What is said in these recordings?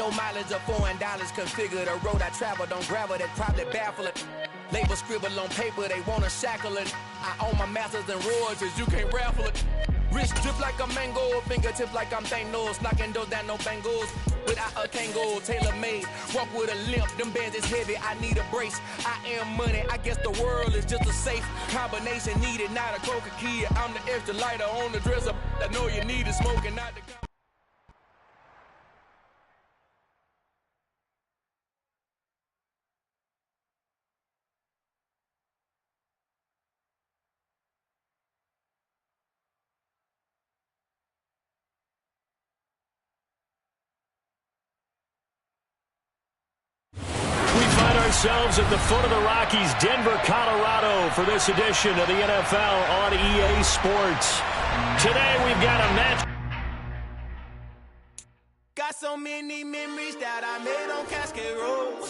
no mileage of $4 configure the road I travel. Don't gravel, that probably baffle it. Label scribble on paper, they wanna shackle it. I own my masters and royalties, you can't raffle it. Wrist drip like a mango, fingertips like I'm Thanos, knocking those down no bangles. Without a Kango, tailor-made, walk with a limp, them bands is heavy, I need a brace. I am money, I guess the world is just a safe combination needed, not a coca key. I'm the extra lighter on the dresser, I know you need it, smoking, not the... Ourselves at the foot of the Rockies, Denver, Colorado, for this edition of the NFL on EA Sports. Today we've got a match. Got so many memories that I made on Cascade Road.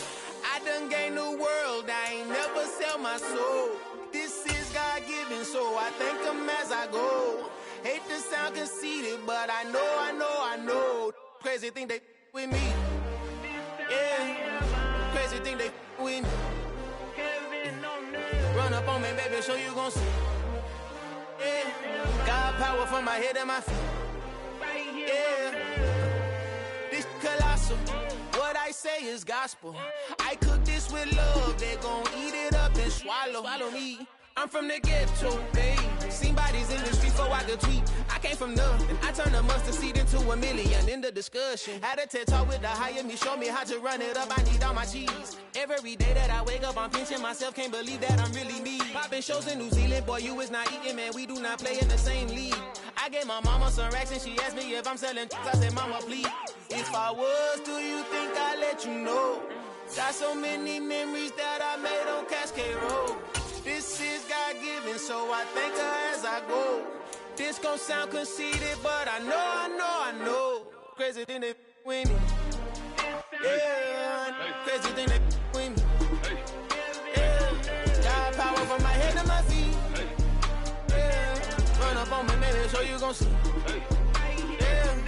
I done gained the world, I ain't never sell my soul. This is God-given, so I thank him as I go. Hate to sound conceited, but I know. Crazy thing they with me. Yeah. Crazy thing they with me. Run up on me, baby, so you gon' see. Yeah. God power from my head and my feet. Yeah. This colossal. What I say is gospel. I cook this with love. They gon' eat it up and swallow me. I'm from the ghetto, babe. Seen bodies in the streets so I could tweet. I came from nothing. I turned a mustard seed into a million. In the discussion, had a TED talk with the higher me. Show me how to run it up. I need all my cheese. Every day that I wake up, I'm pinching myself. Can't believe that I'm really me. Popping shows in New Zealand, boy, you is not eating, man. We do not play in the same league. I gave my mama some racks and she asked me if I'm selling. I said, mama, please. If I was, do you think I'd let you know? Got so many memories that I made on Cascade Road. This is God-given, so I thank her as I go. This gon' sound conceited, but I know. Crazy thing they with me. Yeah, crazy thing they with me. Yeah, got power from my head to my feet. Yeah, run up on me, baby, so you gon' see. Yeah.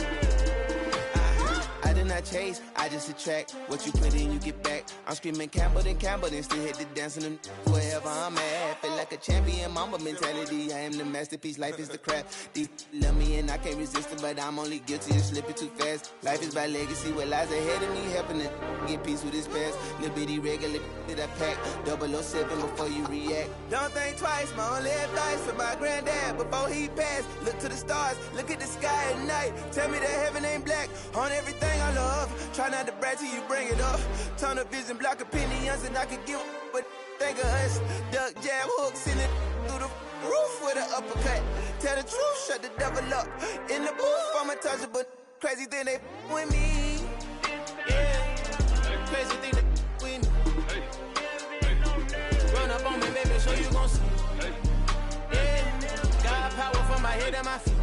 I did not chase, I just attract. What you put in, you get back. I'm screaming Campbell, then still hit the dance and wherever I'm at. Feel like a champion, mama mentality. I am the masterpiece, life is the crap. Deep love me and I can't resist it, but I'm only guilty of slipping too fast. Life is by legacy, what lies ahead of me, helping to get peace with his past. Little bitty regular that I pack, 007 before you react. Don't think twice, my only advice for my granddad before he passed. Look to the stars, look at the sky at night. Tell me that heaven ain't black on everything I love. Try not to brag till you bring it up. Tunnel vision, block opinions, and I could give but think of us. Duck, jab, hooks in it through the roof with an uppercut. Tell the truth, shut the devil up. In the booth, I'm untouchable. Crazy thing they with me. Yeah, crazy thing they with me. Run up on me, baby, so you gon' see. Yeah, got power from my head and my feet.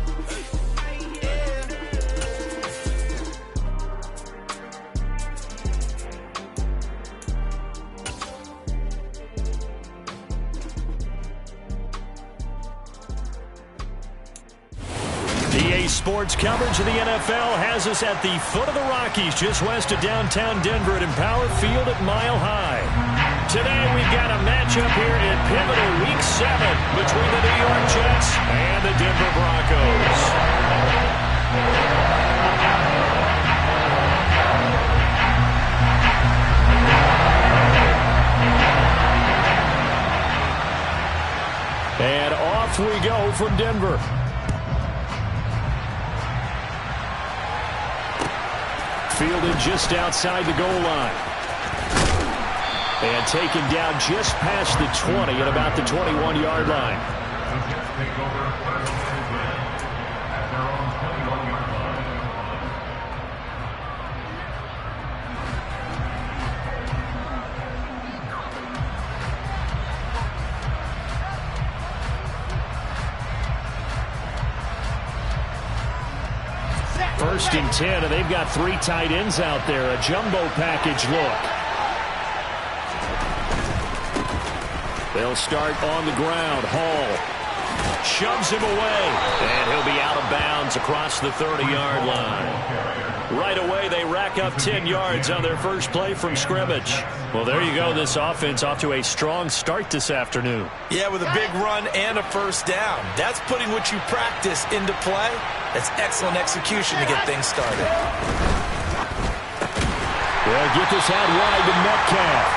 EA Sports coverage of the NFL has us at the foot of the Rockies, just west of downtown Denver at Empower Field at Mile High. Today we've got a matchup here in pivotal Week 7 between the New York Jets and the Denver Broncos. And off we go from Denver. Fielded just outside the goal line. And taken down just past the 20 at about the 21-yard line. First and 10, and they've got 3 tight ends out there. A jumbo package look. They'll start on the ground. Hall shoves him away, and he'll be out of bounds across the 30-yard line. Right away, they rack up 10 yards on their first play from scrimmage. Well, there you go. This offense off to a strong start this afternoon. Yeah, with a big run and a first down. That's putting what you practice into play. That's excellent execution to get things started. Well, get this out wide to Metcalf.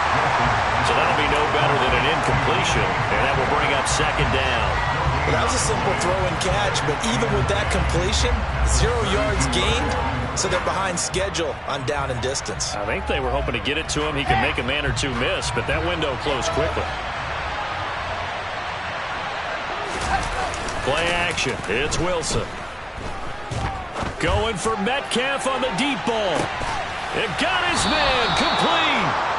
So that'll be no better than an incompletion, and that will bring up second down. Well, that was a simple throw and catch, but even with that completion, 0 yards gained, so they're behind schedule on down and distance. I think they were hoping to get it to him. He can make a man or two miss, but that window closed quickly. Play action. It's Wilson. Going for Metcalf on the deep ball. It got his man complete.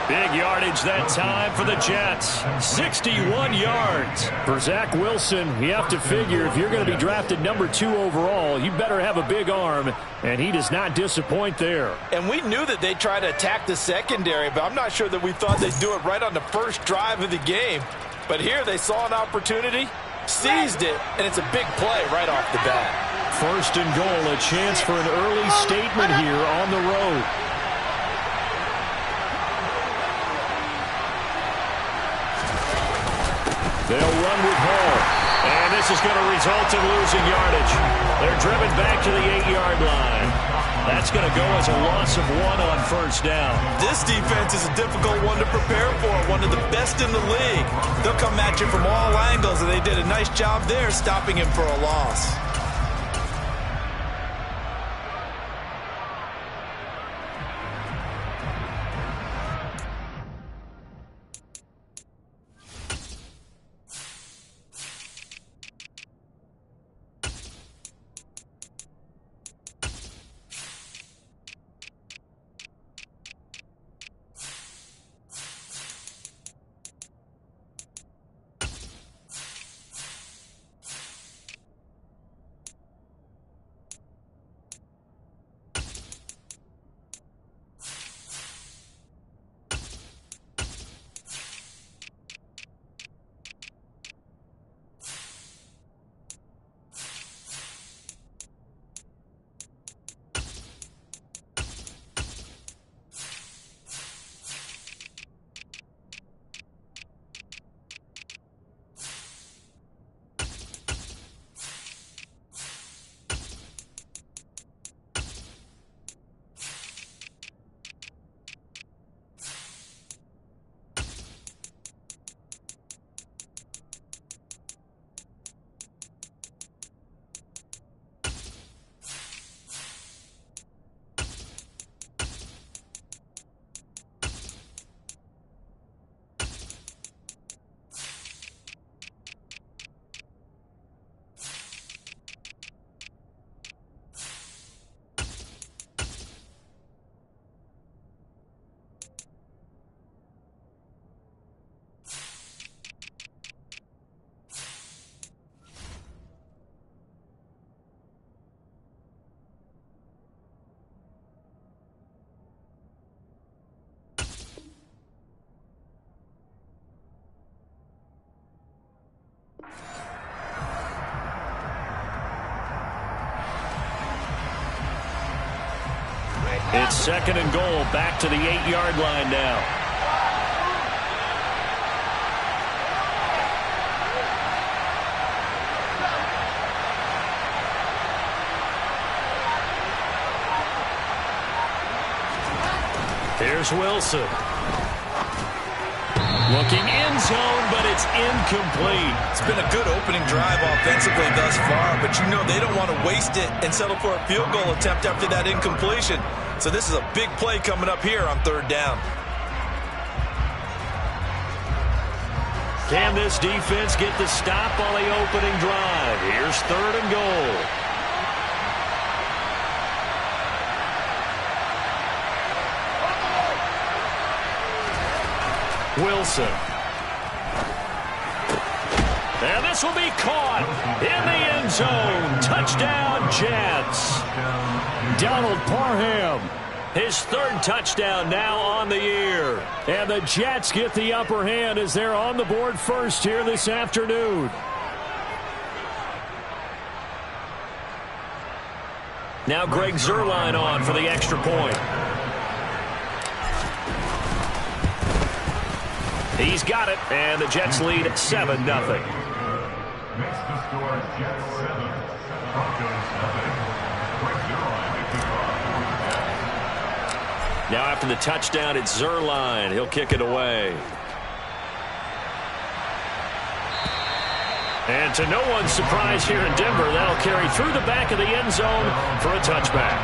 Big yardage that time for the Jets. 61 yards. For Zach Wilson, you have to figure if you're going to be drafted number 2 overall, you better have a big arm, and he does not disappoint there. And we knew that they'd try to attack the secondary, but I'm not sure that we thought they'd do it right on the first drive of the game. But here they saw an opportunity, seized it, and it's a big play right off the bat. First and goal, a chance for an early statement here on the road. They'll run with Hall. And this is going to result in losing yardage. They're driven back to the 8-yard line. That's going to go as a loss of 1 on first down. This defense is a difficult one to prepare for, one of the best in the league. They'll come at you from all angles, and they did a nice job there stopping him for a loss. It's second and goal, back to the 8-yard line now. Here's Wilson. Looking end zone, but it's incomplete. It's been a good opening drive offensively thus far, but you know they don't want to waste it and settle for a field goal attempt after that incompletion. So this is a big play coming up here on third down. Can this defense get the stop on the opening drive? Here's third and goal. Wilson. And this will be caught in the end zone. Touchdown, Jets. Donald Parham, his third touchdown now on the year. And the Jets get the upper hand as they're on the board first here this afternoon. Now Greg Zuerlein on for the extra point. He's got it, and the Jets lead 7-0. Makes the score Jets 7, Broncos 0. Now after the touchdown, it's Zuerlein. He'll kick it away. And to no one's surprise here in Denver, that'll carry through the back of the end zone for a touchback.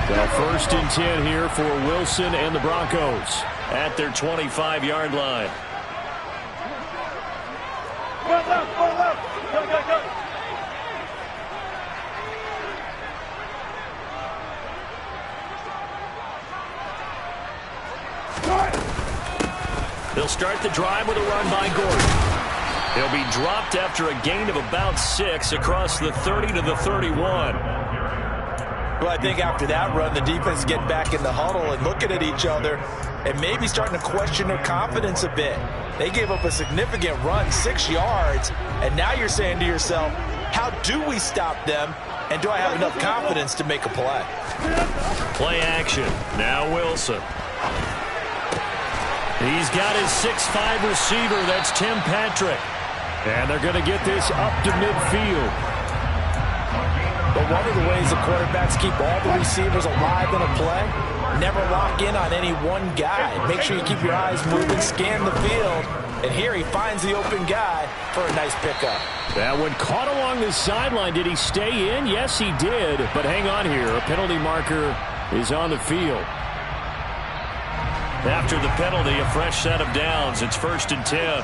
Well, 1st and 10 here for Wilson and the Broncos at their 25-yard line. Go, go, go. They'll start the drive with a run by Gordon. He'll be dropped after a gain of about 6 across the 30 to the 31. Well, I think after that run, the defense get back in the huddle and looking at each other and maybe starting to question their confidence a bit. They gave up a significant run, 6 yards, and now you're saying to yourself, how do we stop them, and do I have enough confidence to make a play? Play action. Now Wilson. He's got his 6'5 receiver. That's Tim Patrick. And they're going to get this up to midfield. But one of the ways the quarterbacks keep all the receivers alive in a play, never lock in on any one guy. Make sure you keep your eyes moving, scan the field, and here he finds the open guy for a nice pickup. That one caught along the sideline. Did he stay in? Yes, he did. But hang on here. A penalty marker is on the field. After the penalty, a fresh set of downs. It's 1st and 10.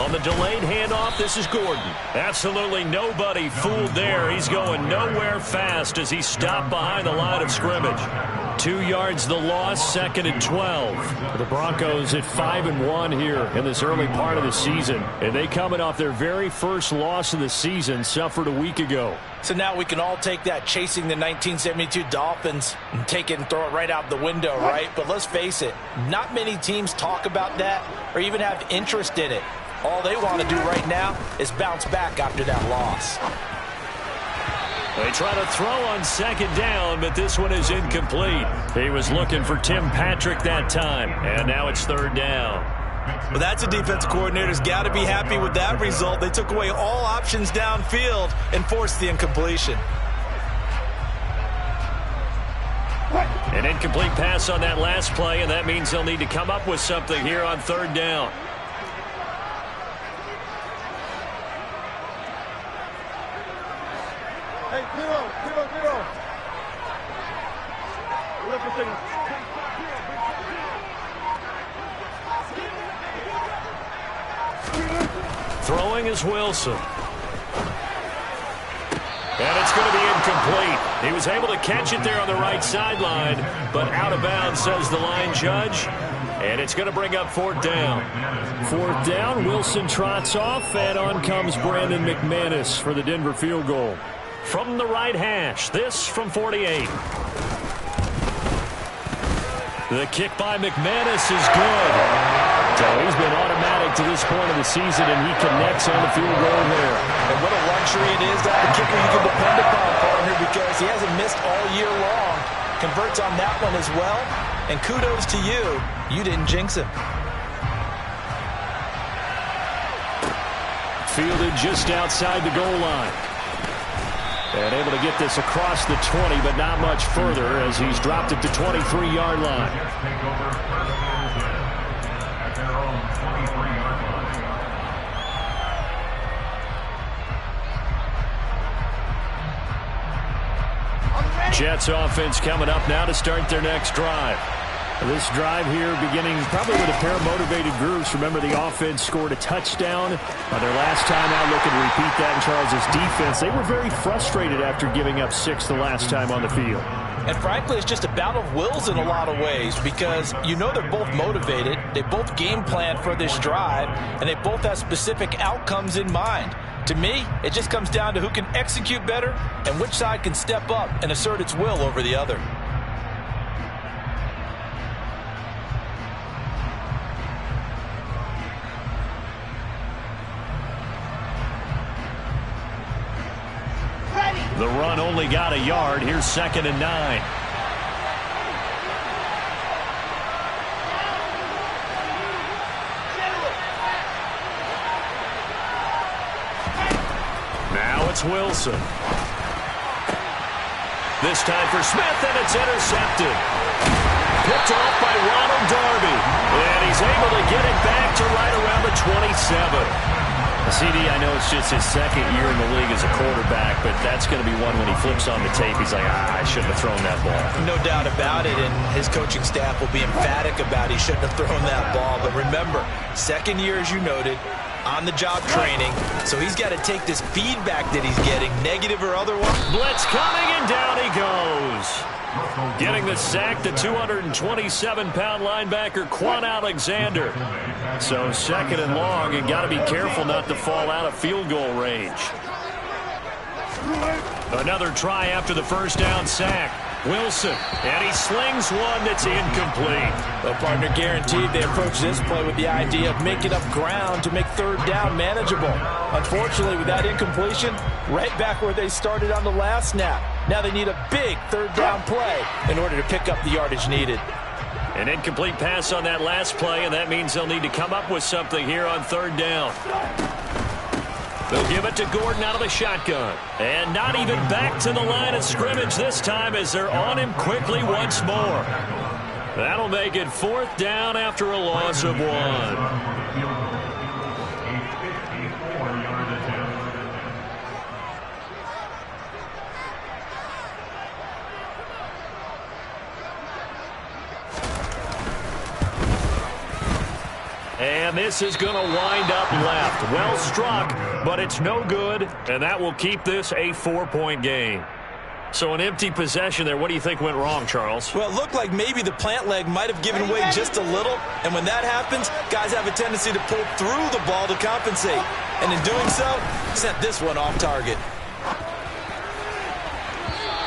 On the delayed handoff, this is Gordon. Absolutely nobody fooled there. He's going nowhere fast as he's stopped behind the line of scrimmage. 2 yards the loss, 2nd and 12. The Broncos at 5-1 here in this early part of the season. And they coming off their very first loss of the season, suffered a week ago. So now we can all take that chasing the 1972 Dolphins and take it and throw it right out the window, right? But let's face it, not many teams talk about that or even have interest in it. All they want to do right now is bounce back after that loss. They try to throw on 2nd down, but this one is incomplete. He was looking for Tim Patrick that time, and now it's 3rd down. Well, that's a defensive coordinator's got to be happy with that result. They took away all options downfield and forced the incompletion. An incomplete pass on that last play, and that means they'll need to come up with something here on 3rd down. Hey, zero. Look for things. Throwing is Wilson. And it's going to be incomplete. He was able to catch it there on the right sideline, but out of bounds, says the line judge. And it's going to bring up 4th down. 4th down, Wilson trots off, and on comes Brandon McManus for the Denver field goal. From the right hash, this from 48. The kick by McManus is good. So he's been automatic to this point of the season, and he connects on the field goal there. And what a luxury it is to have a kicker you can depend upon, partner, because he hasn't missed all year long. Converts on that one as well. And kudos to you. You didn't jinx him. Fielded just outside the goal line. And able to get this across the 20, but not much further as he's dropped it to 23-yard line. Jets offense coming up now to start their next drive. This drive here beginning probably with a pair of motivated groups. Remember, the offense scored a touchdown their last time out, looking to repeat that in Charles' defense. They were very frustrated after giving up 6 the last time on the field. And frankly, it's just a battle of wills in a lot of ways because you know they're both motivated. They both game plan for this drive, and they both have specific outcomes in mind. To me, it just comes down to who can execute better and which side can step up and assert its will over the other. The run only got a yard. Here's 2nd and 9. Now it's Wilson. This time for Smith, and it's intercepted. Picked off by Ronald Darby. And he's able to get it back to right around the 27. CD, I know it's just his 2nd year in the league as a quarterback, but that's going to be one when he flips on the tape. He's like, I shouldn't have thrown that ball. No doubt about it, and his coaching staff will be emphatic about he shouldn't have thrown that ball. But remember, 2nd year, as you noted, on-the-job training, so he's got to take this feedback that he's getting, negative or otherwise. Blitz coming, and down he goes. Getting the sack, the 227-pound linebacker, Quan Alexander. So 2nd and long, and got to be careful not to fall out of field goal range. Another try after the first down sack. Wilson, and he slings one that's incomplete. Well, partner, guaranteed they approach this play with the idea of making up ground to make 3rd down manageable. Unfortunately, with that incompletion, right back where they started on the last snap. Now they need a big 3rd down play in order to pick up the yardage needed. An incomplete pass on that last play, and that means they'll need to come up with something here on 3rd down. They'll give it to Gordon out of the shotgun. And not even back to the line of scrimmage this time as they're on him quickly once more. That'll make it 4th down after a loss of 1. And this is going to wind up left. Well struck, but it's no good, and that will keep this a 4-point game. So an empty possession there. What do you think went wrong, Charles? Well, it looked like maybe the plant leg might have given way just a little, and when that happens, guys have a tendency to pull through the ball to compensate. And in doing so, sent this one off target.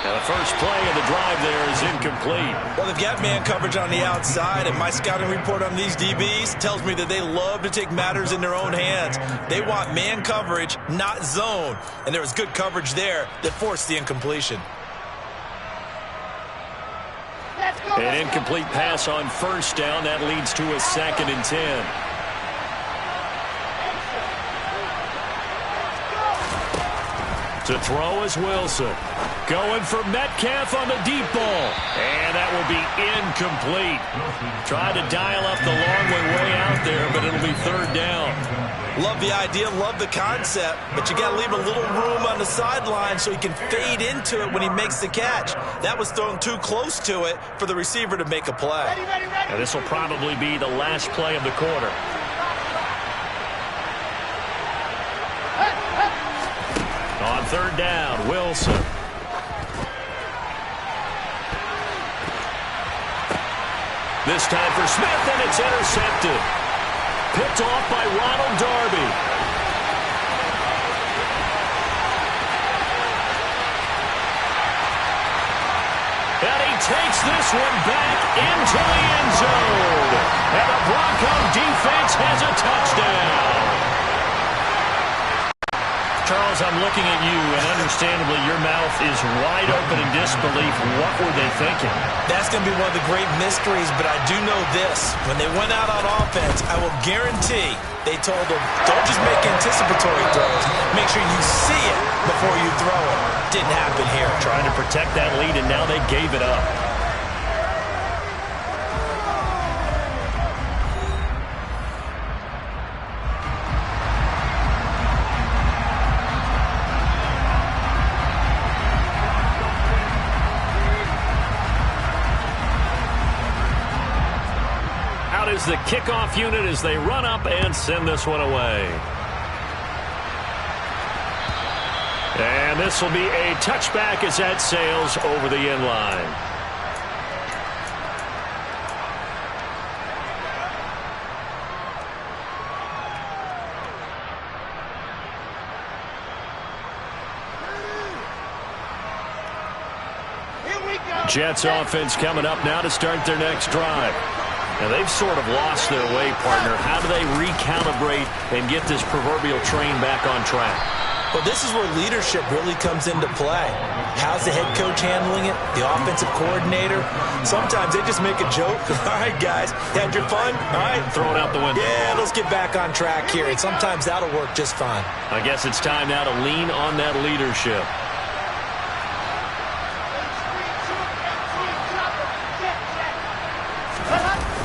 And the first play of the drive there is incomplete. Well, they've got man coverage on the outside, and my scouting report on these DBs tells me that they love to take matters in their own hands. They want man coverage, not zone. And there was good coverage there that forced the incompletion. An incomplete pass on 1st down. That leads to a 2nd and 10. To throw is Wilson. Going for Metcalf on the deep ball. And that will be incomplete. Tried to dial up the long way out there, but it'll be 3rd down. Love the idea, love the concept, but you got to leave a little room on the sideline so he can fade into it when he makes the catch. That was thrown too close to it for the receiver to make a play. And this will probably be the last play of the quarter. On 3rd down, Wilson. This time for Smith, and it's intercepted. Picked off by Ronald Darby. And he takes this one back into the end zone. And the Bronco defense has a touchdown. Charles, I'm looking at you, and understandably, your mouth is wide open in disbelief. What were they thinking? That's going to be one of the great mysteries, but I do know this. When they went out on offense, I will guarantee they told them, don't just make anticipatory throws. Make sure you see it before you throw it. Didn't happen here. Trying to protect that lead, and now they gave it up. Is the kickoff unit as they run up and send this one away. And this will be a touchback as that sails over the end line. Jets offense coming up now to start their next drive. Now, they've sort of lost their way, partner. How do they recalibrate and get this proverbial train back on track? Well, this is where leadership really comes into play. How's the head coach handling it? The offensive coordinator? Sometimes they just make a joke. All right, guys, had your fun? All right. Throw it out the window. Yeah, let's get back on track here. And sometimes that'll work just fine. I guess it's time now to lean on that leadership.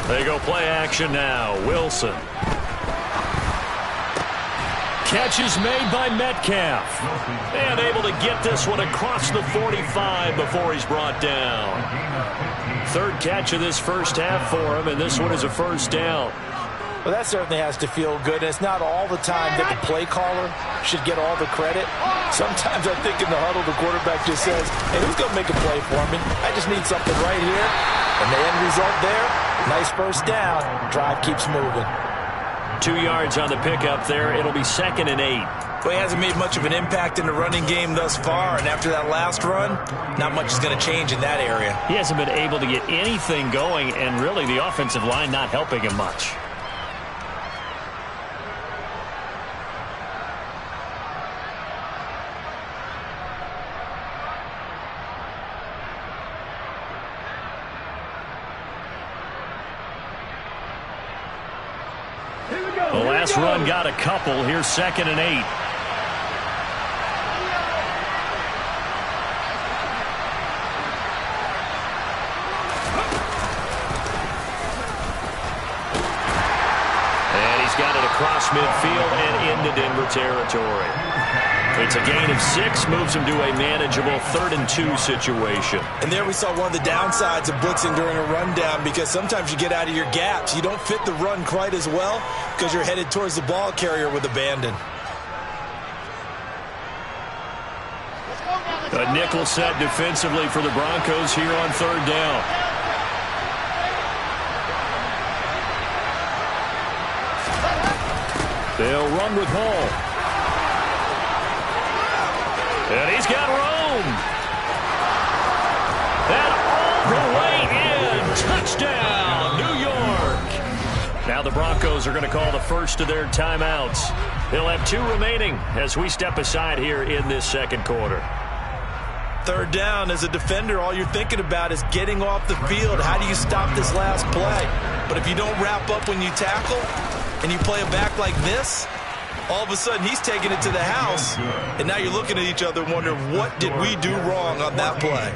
They go play action now. Wilson. Catch is made by Metcalf. And able to get this one across the 45 before he's brought down. Third catch of this first half for him, and this one is a first down. Well, that certainly has to feel good. And it's not all the time that the play caller should get all the credit. Sometimes I think in the huddle, the quarterback just says, hey, who's going to make a play for me? I just need something right here. And the end result there, nice first down. Drive keeps moving. 2 yards on the pickup there. It'll be 2nd and 8. Well, he hasn't made much of an impact in the running game thus far, and after that last run, not much is going to change in that area. He hasn't been able to get anything going, and really the offensive line not helping him much. The last run got a couple. Here's 2nd and 8. And he's got it across midfield and into Denver territory. It's a gain of 6, moves him to a manageable 3rd and 2 situation. And there we saw one of the downsides of blitzing during a rundown, because sometimes you get out of your gaps. You don't fit the run quite as well because you're headed towards the ball carrier with abandon. A nickel set defensively for the Broncos here on 3rd down. They'll run with Hall. And he's got room. And all the way in. Touchdown, New York. Now the Broncos are going to call the first of their timeouts. They'll have 2 remaining as we step aside here in this second quarter. 3rd down, as a defender, all you're thinking about is getting off the field. How do you stop this last play? But if you don't wrap up when you tackle and you play a back like this, all of a sudden he's taking it to the house, and now you're looking at each other wondering, what did we do wrong on that play?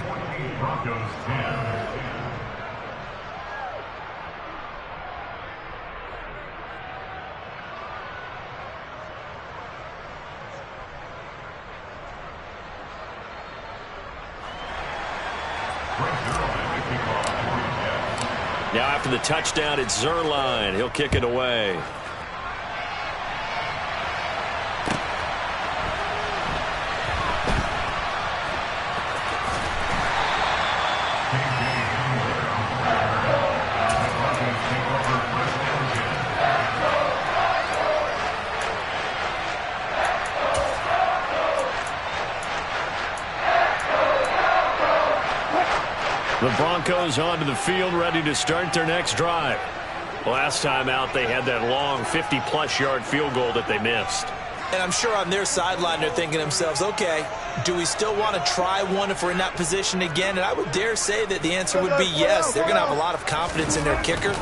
Broncos 10. Now after the touchdown, it's Zuerlein. He'll kick it away. The Broncos onto the field, ready to start their next drive. Last time out, they had that long 50-plus yard field goal that they missed. And I'm sure on their sideline, they're thinking to themselves, okay, do we still want to try one if we're in that position again? And I would dare say that the answer would be yes. They're going to have a lot of confidence in their kicker.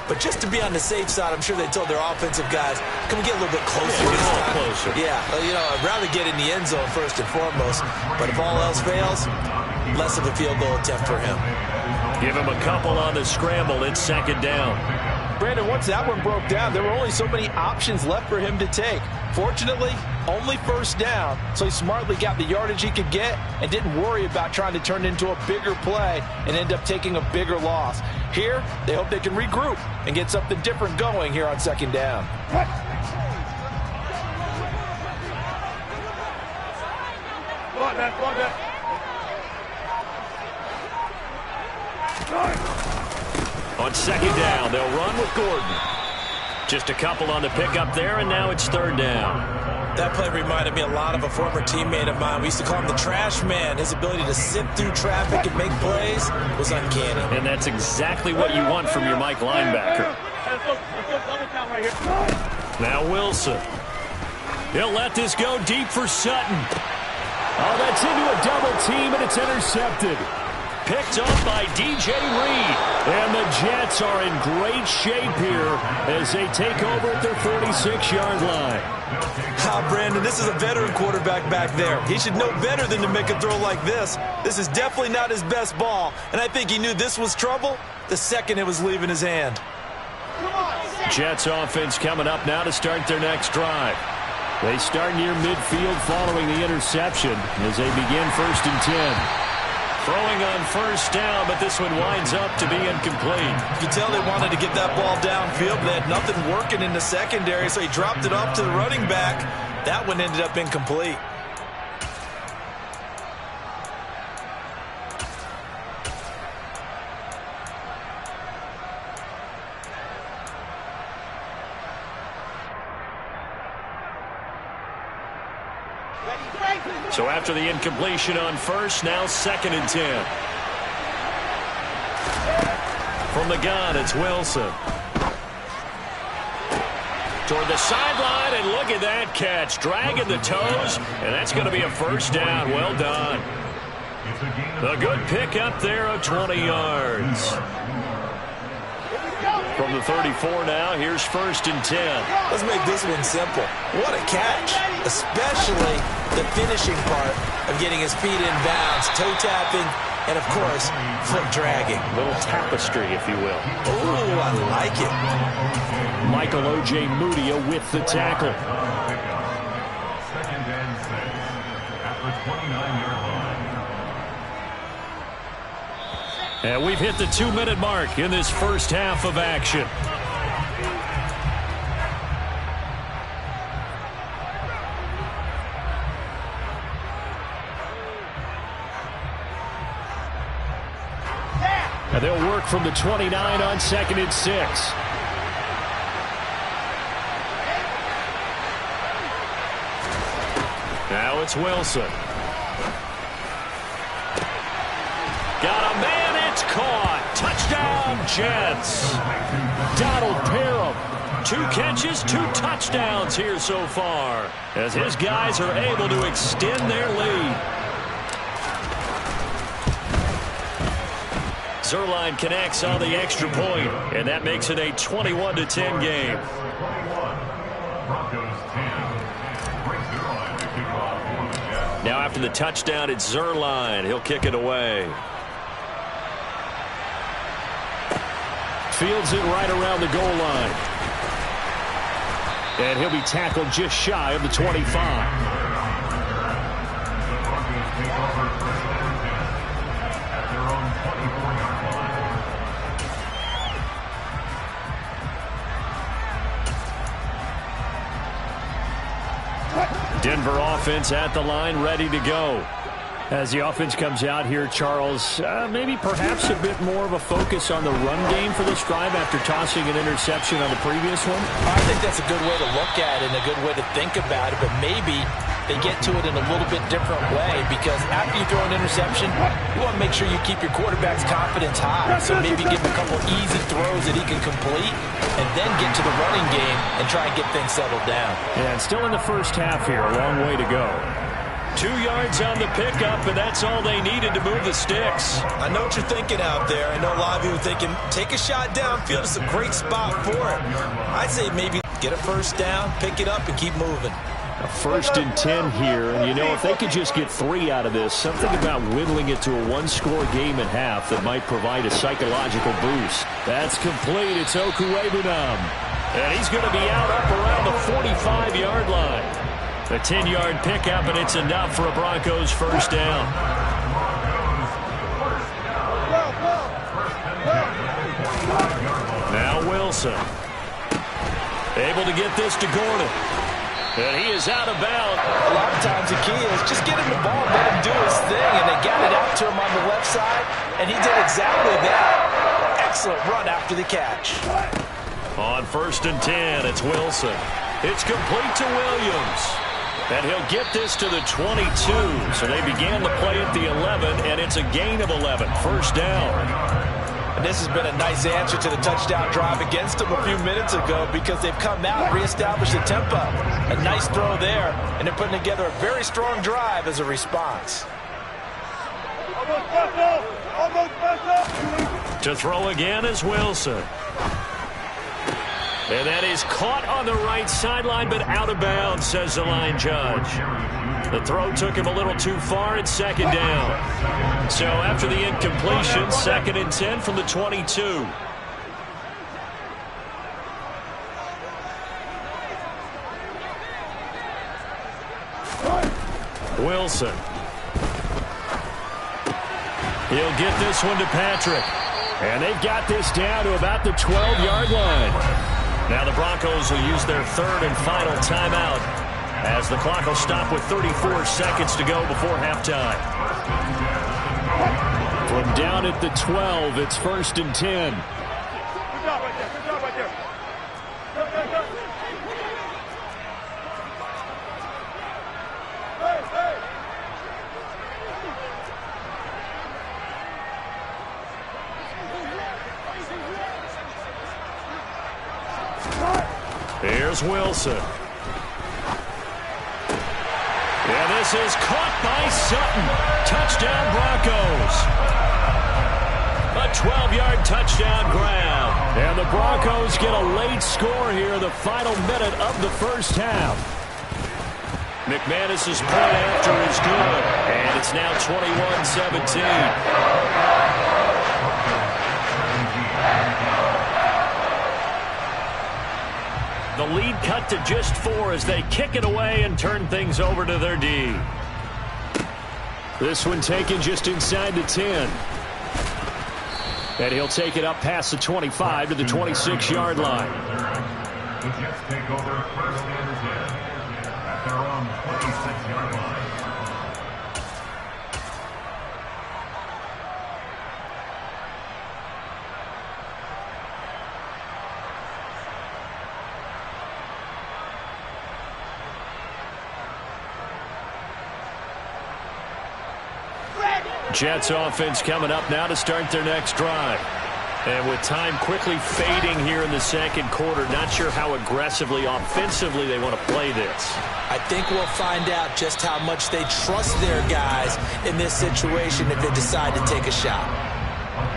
But just to be on the safe side, I'm sure they told their offensive guys, can we get a little bit closer? Yeah, get a little closer. Yeah, you know, I'd rather get in the end zone first and foremost. But if all else fails, less of a field goal attempt for him. Give him a couple on the scramble. It's 2nd down. Brandon, once that one broke down, there were only so many options left for him to take. Fortunately, only 1st down, so he smartly got the yardage he could get and didn't worry about trying to turn it into a bigger play and end up taking a bigger loss. Here, they hope they can regroup and get something different going here on 2nd down. On 2nd down, they'll run with Gordon. Just a couple on the pickup there, and now it's 3rd down. That play reminded me a lot of a former teammate of mine. We used to call him the trash man. His ability to sift through traffic and make plays was uncanny. And that's exactly what you want from your Mike linebacker. Now Wilson. He'll let this go deep for Sutton. Oh, that's into a double team, and it's intercepted. Picked up by DJ Reed. And the Jets are in great shape here as they take over at their 46-yard line. Brandon, this is a veteran quarterback back there. He should know better than to make a throw like this. This is definitely not his best ball, and I think he knew this was trouble the second it was leaving his hand. Jets offense coming up now to start their next drive. They start near midfield following the interception as they begin 1st and 10. Throwing on first down, but this one winds up to be incomplete. You can tell they wanted to get that ball downfield, but they had nothing working in the secondary, so he dropped it off to the running back. That one ended up incomplete. So after the incompletion on first, now 2nd and 10. From the gun, it's Wilson. Toward the sideline, and look at that catch. Dragging the toes, and that's going to be a first down. Well done. A good pick up there of 20 yards. From the 34 now, here's 1st and 10. Let's make this one simple. What a catch, especially the finishing part of getting his feet in bounds, toe tapping, and, of course, foot dragging. A little tapestry, if you will. Ooh, I like it. Michael O.J. Mudia with the tackle. 2nd and 6 at the 29-yard line. And we've hit the 2-minute mark in this first half of action. And they'll work from the 29 on 2nd and 6. Now it's Wilson. Got a man, it's caught. Touchdown, Jets. Donald Parham. 2 catches, 2 touchdowns here so far, as his guys are able to extend their lead. Zuerlein connects on the extra point, and that makes it a 21-10 game. Now after the touchdown, it's Zuerlein. He'll kick it away. Fields it right around the goal line. And he'll be tackled just shy of the 25. Denver offense at the line, ready to go. As the offense comes out here, Charles, maybe perhaps a bit more of a focus on the run game for this drive after tossing an interception on the previous one? I think that's a good way to look at it and a good way to think about it, but maybe they get to it in a little bit different way, because after you throw an interception, you want to make sure you keep your quarterback's confidence high. So maybe give him a couple easy throws that he can complete and then get to the running game and try and get things settled down. Yeah, and still in the first half here, a long way to go. 2 yards on the pickup, and that's all they needed to move the sticks. I know what you're thinking out there. I know a lot of you are thinking, take a shot downfield. It's a great spot for it. I'd say maybe get a first down, pick it up, and keep moving. A 1st and 10 here, and you know, if they could just get 3 out of this, something about whittling it to a 1-score game at half that might provide a psychological boost. That's complete. It's Okwuegbunam. And he's going to be out up around the 45-yard line. A 10-yard pickup, and it's enough for a Broncos first down. Now Wilson. Able to get this to Gordon. And he is out of bounds. A lot of times the key is just get him the ball, let him do his thing, and they got it out to him on the left side, and he did exactly that. Excellent run after the catch. On 1st and 10, it's Wilson. It's complete to Williams. And he'll get this to the 22. So they began the play at the 11, and it's a gain of 11. First down. And this has been a nice answer to the touchdown drive against them a few minutes ago because they've come out and reestablished the tempo. A nice throw there, and they're putting together a very strong drive as a response. To throw again is Wilson. And that is caught on the right sideline, but out of bounds, says the line judge. The throw took him a little too far. It's second down. So after the incompletion, 2nd and 10 from the 22. Wilson. He'll get this one to Patrick. And they've got this down to about the 12-yard line. Now the Broncos will use their 3rd and final timeout as the clock will stop with 34 seconds to go before halftime. From down at the 12, it's 1st and 10. Good job right there. Good job right there. Go. Hey. Here's Wilson. And this is caught by Sutton. Touchdown Broncos. A 12-yard touchdown grab. And the Broncos get a late score here, the final minute of the first half. McManus's point after is good. And it's now 21-17. The lead cut to just 4 as they kick it away and turn things over to their D. This one taken just inside the 10. And he'll take it up past the 25 to the 26-yard line. The Jets take over 1st and 10 at their own 26-yard line. Jets offense coming up now to start their next drive. And with time quickly fading here in the second quarter, not sure how aggressively, offensively they want to play this. I think we'll find out just how much they trust their guys in this situation if they decide to take a shot.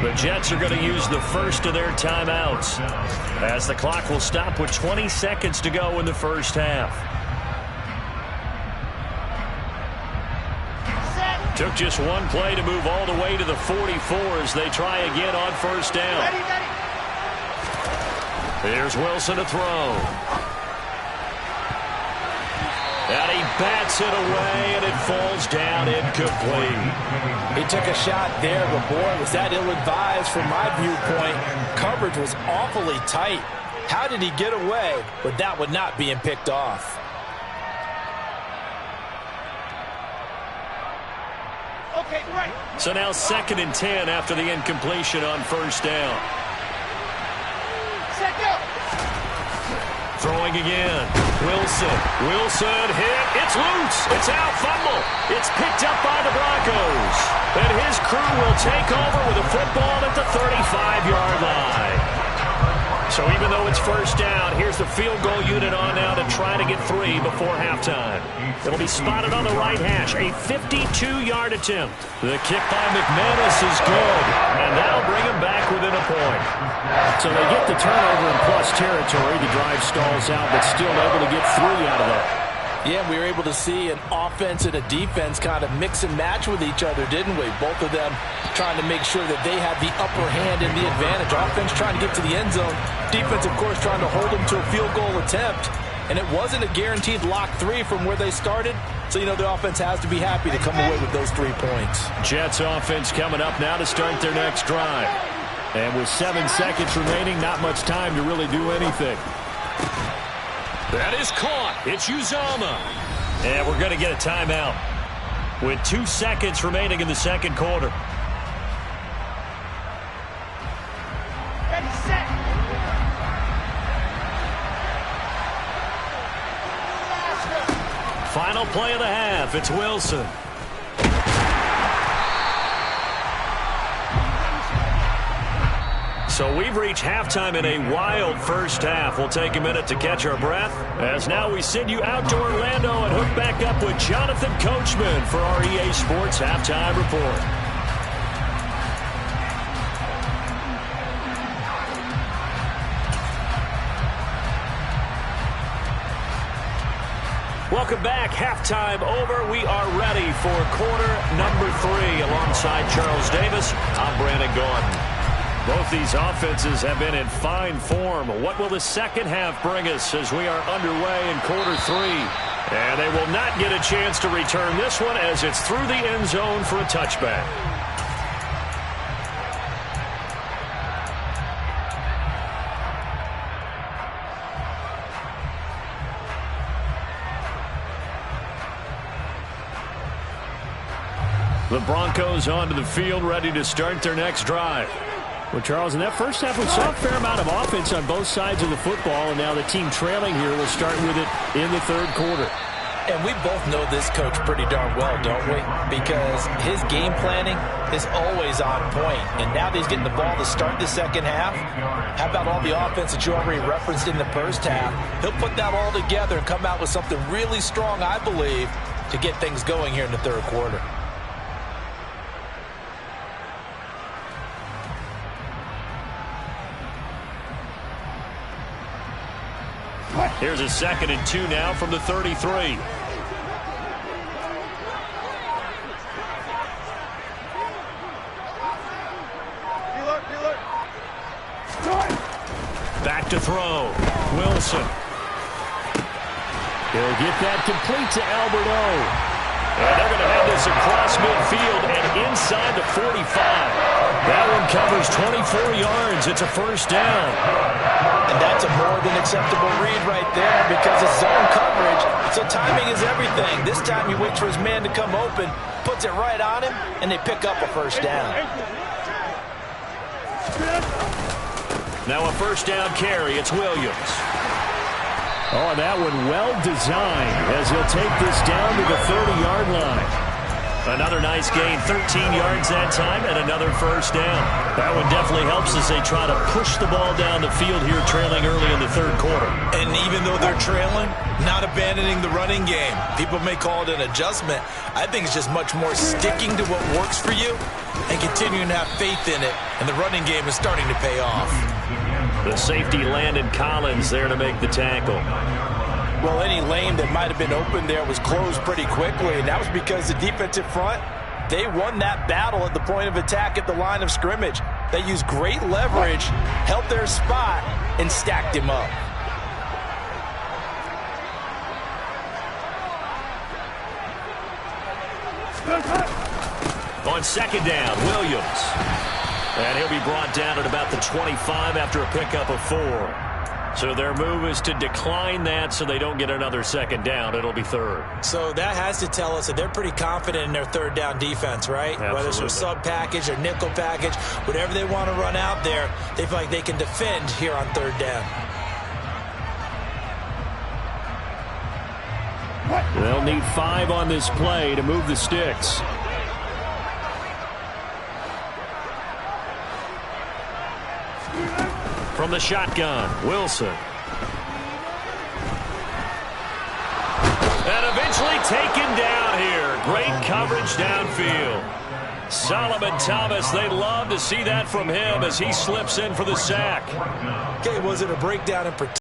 The Jets are going to use the first of their timeouts as the clock will stop with 20 seconds to go in the first half. Took just one play to move all the way to the 44 as they try again on 1st down. Here's Wilson to throw. And he bats it away, and it falls down incomplete. He took a shot there, but boy, was that ill-advised from my viewpoint. Coverage was awfully tight. How did he get away with that one not being picked off? So now 2nd and 10 after the incompletion on 1st down. Throwing again. Wilson hit. It's loose. It's out. Fumble. It's picked up by the Broncos. And his crew will take over with a football at the 35-yard line. So even though it's 1st down, here's the field goal unit on now to try to get 3 before halftime. It'll be spotted on the right hash. A 52-yard attempt. The kick by McManus is good. And that'll bring him back within a point. So they get the turnover in plus territory. The drive stalls out, but still able to get 3 out of that. Yeah, we were able to see an offense and a defense kind of mix and match with each other, didn't we? Both of them trying to make sure that they have the upper hand and the advantage. Offense trying to get to the end zone. Defense, of course, trying to hold them to a field goal attempt. And it wasn't a guaranteed lock 3 from where they started. So, you know, the offense has to be happy to come away with those 3 points. Jets offense coming up now to start their next drive. And with 7 seconds remaining, not much time to really do anything. That is caught. It's Uzomah. And we're going to get a timeout with 2 seconds remaining in the second quarter. Ready, set. Final play of the half. It's Wilson. So we've reached halftime in a wild first half. We'll take a minute to catch our breath, as now we send you out to Orlando and hook back up with Jonathan Coachman for our EA Sports Halftime Report. Welcome back. Halftime over. We are ready for quarter number 3. Alongside Charles Davis, I'm Brandon Gordon. Both these offenses have been in fine form. What will the second half bring us as we are underway in quarter 3? And they will not get a chance to return this one as it's through the end zone for a touchback. The Broncos onto the field, ready to start their next drive. Well, Charles, in that first half, we saw a fair amount of offense on both sides of the football, and now the team trailing here will start with it in the third quarter. And we both know this coach pretty darn well, don't we? Because his game planning is always on point. And now that he's getting the ball to start the second half, how about all the offense that you already referenced in the first half? He'll put that all together and come out with something really strong, I believe, to get things going here in the third quarter. Here's a 2nd and 2 now from the 33. Back to throw. Wilson. He'll get that complete to Albert O. And they're going to have this across midfield and inside the 45. That one covers 24 yards. It's a first down. And that's a more than acceptable read right there because it's zone coverage, so timing is everything. This time he waits for his man to come open, puts it right on him, and they pick up a first down. Now a first down carry. It's Williams. Oh, that one well designed as he'll take this down to the 30-yard line. Another nice gain, 13 yards that time, and another first down. That one definitely helps as they try to push the ball down the field here, trailing early in the third quarter. And even though they're trailing, not abandoning the running game. People may call it an adjustment. I think it's just much more sticking to what works for you and continuing to have faith in it. And the running game is starting to pay off. The safety, Landon Collins, there to make the tackle. Well, any lane that might have been open there was closed pretty quickly, and that was because the defensive front, they won that battle at the point of attack at the line of scrimmage. They used great leverage, held their spot, and stacked him up. On second down, Williams. And he'll be brought down at about the 25 after a pickup of 4. So their move is to decline that so they don't get another second down. It'll be third. So that has to tell us that they're pretty confident in their third down defense, right? Absolutely. Whether it's their sub package or nickel package, whatever they want to run out there, they feel like they can defend here on third down. They'll need 5 on this play to move the sticks. From the shotgun, Wilson. And eventually taken down here. Great coverage downfield. Solomon Thomas, they'd love to see that from him as he slips in for the sack. Okay, was it a breakdown in protection?